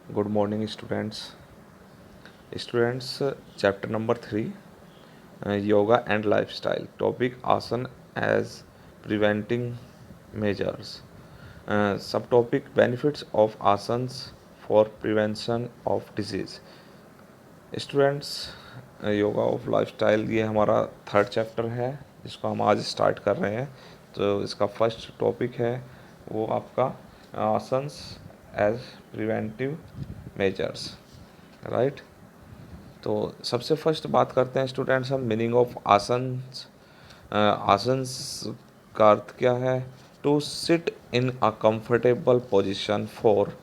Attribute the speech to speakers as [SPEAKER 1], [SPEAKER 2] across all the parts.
[SPEAKER 1] Good morning, students. Chapter number 3, Yoga and Lifestyle. Topic Asana as preventing measures. Subtopic Benefits of asanas for prevention of disease. Students, yoga of lifestyle ये हमारा third chapter है जिसको हम आज start कर रहे हैं। तो इसका फर्स्ट टॉपिक है वो आपका asans as preventive measures, right. तो सबसे फर्स्ट बात करते हैं स्टूडेंट्स हम मीनिंग ऑफ आसन्स। आसन्स का अर्थ क्या है? To sit in a comfortable position for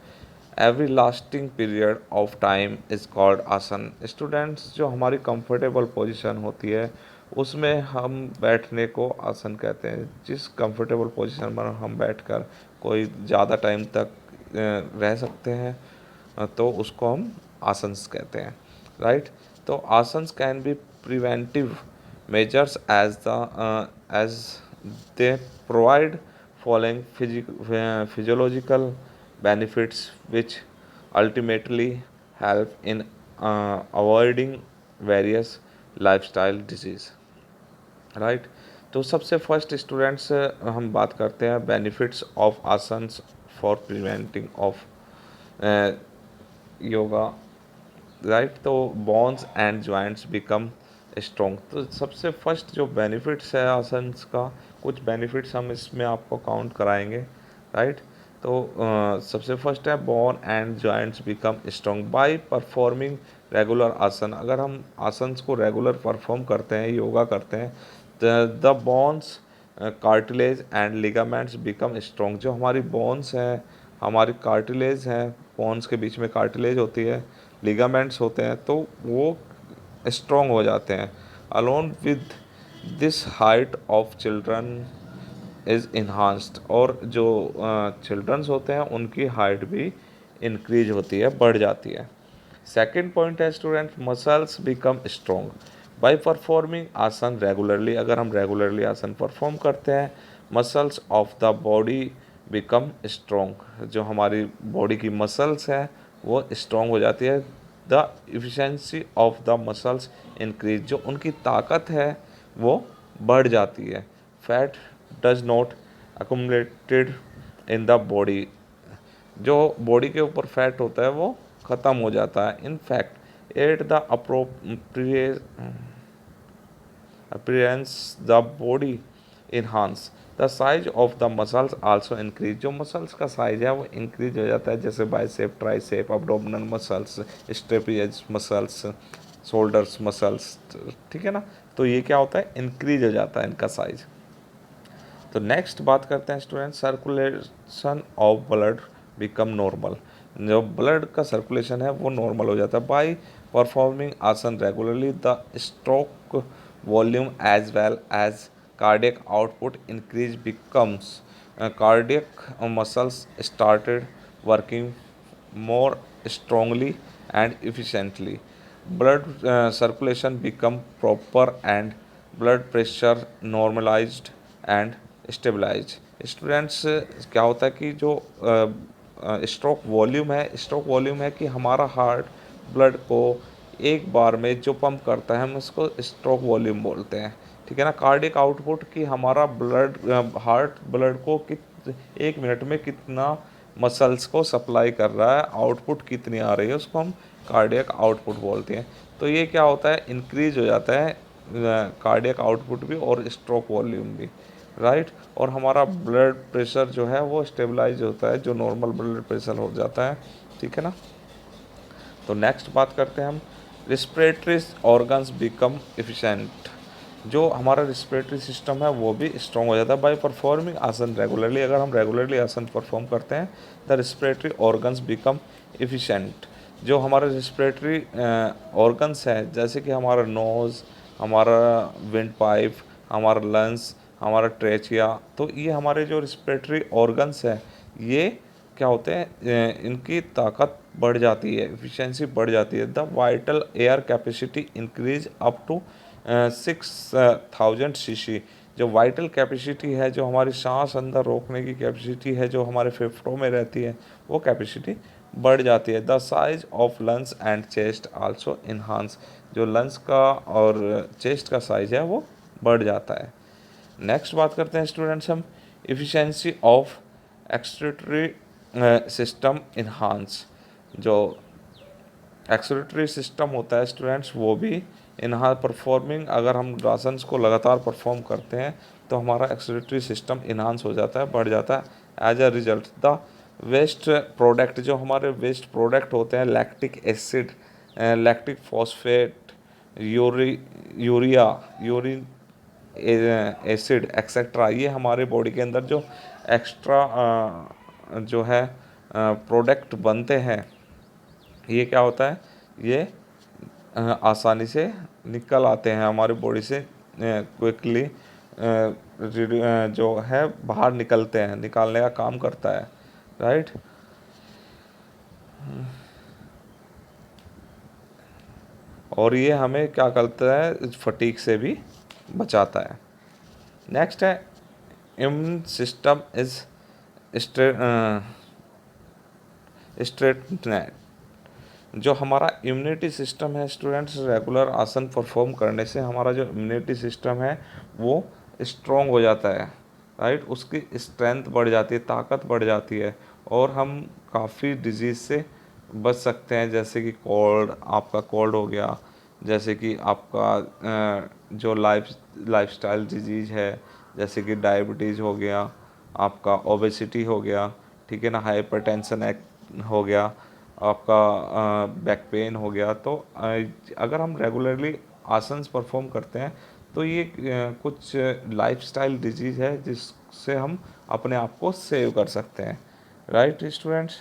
[SPEAKER 1] every lasting period of time is called asan. Students, जो हमारी कंफर्टेबल पोजीशन होती है उसमें हम बैठने को आसन कहते हैं। जिस कंफर्टेबल पोजीशन पर हम बैठकर कोई ज़्यादा टाइम तक रह सकते हैं तो उसको हम आसन्स कहते हैं, राइट। तो asanas can be preventive measures as they provide following physiological benefits which ultimately help in avoiding various lifestyle disease, right. तो सबसे फर्स्ट स्टूडेंट्स हम बात करते हैं benefits of asanas for preventing of yoga, right. तो bones and joints become strong. तो सबसे first जो बेनिफिट्स है आसन्स का, कुछ बेनिफिट्स हम इसमें आपको काउंट कराएंगे, राइट। तो सबसे फर्स्ट है bone and joints become strong by performing regular आसन। अगर हम आसन्स को रेगुलर परफॉर्म करते हैं, योगा करते हैं, the bones cartilage and ligaments become strong. जो हमारी बोन्स हैं, हमारी कार्टिलेज हैं, बोन्स के बीच में कार्टिलेज होती है, लिगामेंट्स होते हैं, तो वो स्ट्रॉन्ग हो जाते हैं। Alone with this height of children is enhanced. और जो चिल्ड्रंस होते हैं उनकी हाइट भी इंक्रीज होती है, बढ़ जाती है। सेकेंड पॉइंट है student, muscles become strong bye performing asan regularly. अगर हम रेगुलरली आसन परफॉर्म करते हैं, muscles of the body become strong. जो हमारी बॉडी की मसल्स हैं वो स्ट्रॉन्ग हो जाती है। The efficiency of the muscles increase. जो उनकी ताकत है वो बढ़ जाती है। Fat does not accumulated in the body. जो बॉडी के ऊपर फैट होता है वो ख़त्म हो जाता है। In fact at the appearance the body enhance the size of the muscles also increase. जो मसल्स का साइज है वो इंक्रीज हो जाता है, जैसे bicep, tricep, abdominal muscles, trapezius muscles, shoulders muscles, ठीक है ना। तो ये क्या होता है, इंक्रीज हो जाता है इनका साइज। तो नेक्स्ट बात करते हैं student, circulation of blood become normal. जो ब्लड का सर्कुलेशन है वो नॉर्मल हो जाता है by performing asan regularly. The stroke volume as well as cardiac output increase becomes. Cardiac muscles started working more strongly and efficiently. Blood circulation become proper and blood pressure normalized and stabilized. Students, क्या होता है कि जो stroke volume है कि हमारा heart blood को एक बार में जो पंप करता है हम उसको स्ट्रोक वॉल्यूम बोलते हैं, ठीक है ना। कार्डियक आउटपुट कि हमारा ब्लड हार्ट ब्लड को एक मिनट में कितना मसल्स को सप्लाई कर रहा है, आउटपुट कितनी आ रही है, उसको हम कार्डियक आउटपुट बोलते हैं। तो ये क्या होता है, इंक्रीज हो जाता है कार्डियक आउटपुट भी और स्ट्रोक वॉल्यूम भी, राइट। और हमारा ब्लड प्रेशर जो है वो स्टेबलाइज होता है, जो नॉर्मल ब्लड प्रेशर हो जाता है, ठीक है ना। तो नेक्स्ट बात करते हैं हम, रिस्पिरेटरी ऑर्गन्स बिकम एफिशिएंट। जो हमारा रिस्पिरेटरी सिस्टम है वो भी स्ट्रॉन्ग हो जाता है बाय परफॉर्मिंग आसन रेगुलरली। अगर हम रेगुलरली आसन परफॉर्म करते हैं, the respiratory organs become efficient. जो हमारा रिस्पिरेटरी ऑर्गन्स है, जैसे कि हमारा नोज़, हमारा विंड पाइप, हमारा लंग्स, हमारा ट्रेचिया, तो ये हमारे जो रिस्पिरेटरी ऑर्गन्स हैं ये क्या होते हैं, इनकी ताकत बढ़ जाती है, एफिशिएंसी बढ़ जाती है। The vital air capacity increase up to 6000 cc. जो वाइटल कैपेसिटी है, जो हमारी सांस अंदर रोकने की कैपेसिटी है, जो हमारे फेफड़ों में रहती है, वो कैपेसिटी बढ़ जाती है। The size of lungs and chest also enhance, जो लंग्स का और चेस्ट का साइज है वो बढ़ जाता है। नेक्स्ट बात करते हैं स्टूडेंट्स हम, efficiency of excretory system enhance. जो एक्सक्रीटरी सिस्टम होता है स्टूडेंट्स वो भी इन्हां परफॉर्मिंग, अगर हम रासन्स को लगातार परफॉर्म करते हैं तो हमारा एक्सक्रीटरी सिस्टम इन्हांस हो जाता है, बढ़ जाता है। As a result the waste product, जो हमारे वेस्ट प्रोडक्ट होते हैं, lactic acid, lactic phosphate, urea, urine acid etcetera, ये हमारे बॉडी के अंदर जो एक्स्ट्रा जो है प्रोडक्ट बनते हैं, ये क्या होता है, ये आसानी से निकल आते हैं हमारी बॉडी से, क्विकली जो है बाहर निकलते हैं, निकालने का काम करता है, राइट। और ये हमें क्या करता है, फटीक से भी बचाता है। नेक्स्ट है इम्यून सिस्टम इज स्ट्रेटनेट। जो हमारा इम्यूनिटी सिस्टम है स्टूडेंट्स, रेगुलर आसन परफॉर्म करने से हमारा जो इम्यूनिटी सिस्टम है वो स्ट्रॉन्ग हो जाता है, राइट। उसकी स्ट्रेंथ बढ़ जाती है, ताकत बढ़ जाती है, और हम काफ़ी डिजीज़ से बच सकते हैं, जैसे कि कोल्ड, आपका कोल्ड हो गया, जैसे कि आपका जो लाइफस्टाइल डिजीज़ है, जैसे कि डायबिटीज़ हो गया, आपका ओबेसिटी हो गया, ठीक है ना, हाइपरटेंशन हो गया, आपका बैक पेन हो गया। तो अगर हम रेगुलरली आसन्स परफॉर्म करते हैं तो ये कुछ लाइफस्टाइल डिजीज़ है जिससे हम अपने आप को सेव कर सकते हैं, राइट स्टूडेंट्स।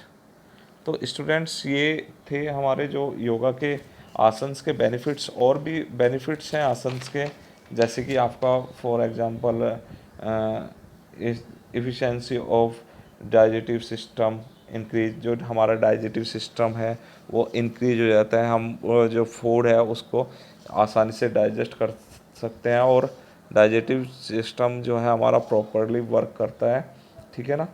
[SPEAKER 1] तो स्टूडेंट्स ये थे हमारे जो योगा के आसन्स के बेनिफिट्स। और भी बेनिफिट्स हैं आसन्स के, जैसे कि आपका for example efficiency of digestive system increase, जो हमारा डाइजेटिव सिस्टम है वो इंक्रीज हो जाता है, हम वो जो फूड है उसको आसानी से डाइजेस्ट कर सकते हैं, और डाइजेटिव सिस्टम जो है हमारा प्रॉपरली वर्क करता है, ठीक है ना।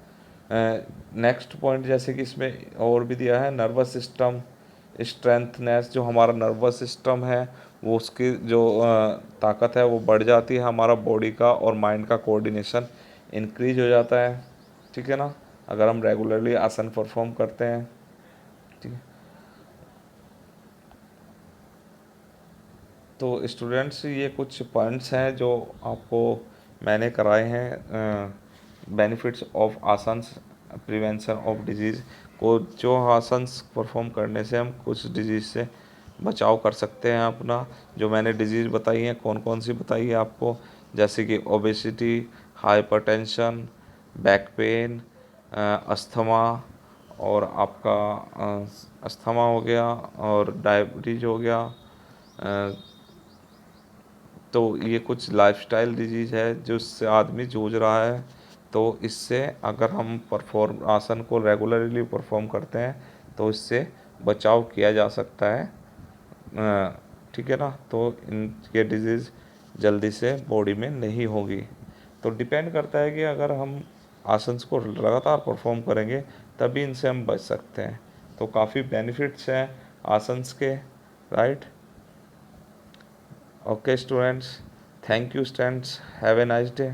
[SPEAKER 1] नेक्स्ट पॉइंट जैसे कि इसमें और भी दिया है, नर्वस सिस्टम स्ट्रेंथनेस, जो हमारा नर्वस सिस्टम है वो उसकी जो ताकत है वो बढ़ जाती है, हमारा बॉडी का और माइंड का कोऑर्डिनेशन इंक्रीज हो जाता है, ठीक है ना, अगर हम रेगुलरली आसन परफॉर्म करते हैं, ठीक है। तो स्टूडेंट्स ये कुछ पॉइंट्स हैं जो आपको मैंने कराए हैं, benefits of asanas, prevention of disease को, जो आसन्स परफॉर्म करने से हम कुछ डिजीज़ से बचाव कर सकते हैं अपना। जो मैंने डिजीज़ बताई हैं कौन कौन सी बताई है आपको, जैसे कि obesity, hypertension, back pain, asthma, और आपका अस्थमा हो गया, और डायबिटीज़ हो गया। तो ये कुछ लाइफस्टाइल डिजीज़ है जिससे आदमी जूझ रहा है, तो इससे अगर हम परफॉर्म आसन को रेगुलरली परफॉर्म करते हैं तो इससे बचाव किया जा सकता है, ठीक है ना। तो इनके डिजीज़ जल्दी से बॉडी में नहीं होगी। तो डिपेंड करता है कि अगर हम आसन्स को लगातार परफॉर्म करेंगे तभी इनसे हम बच सकते हैं। तो काफ़ी बेनिफिट्स हैं आसन्स के, right. Okay students, thank you students, have a nice day.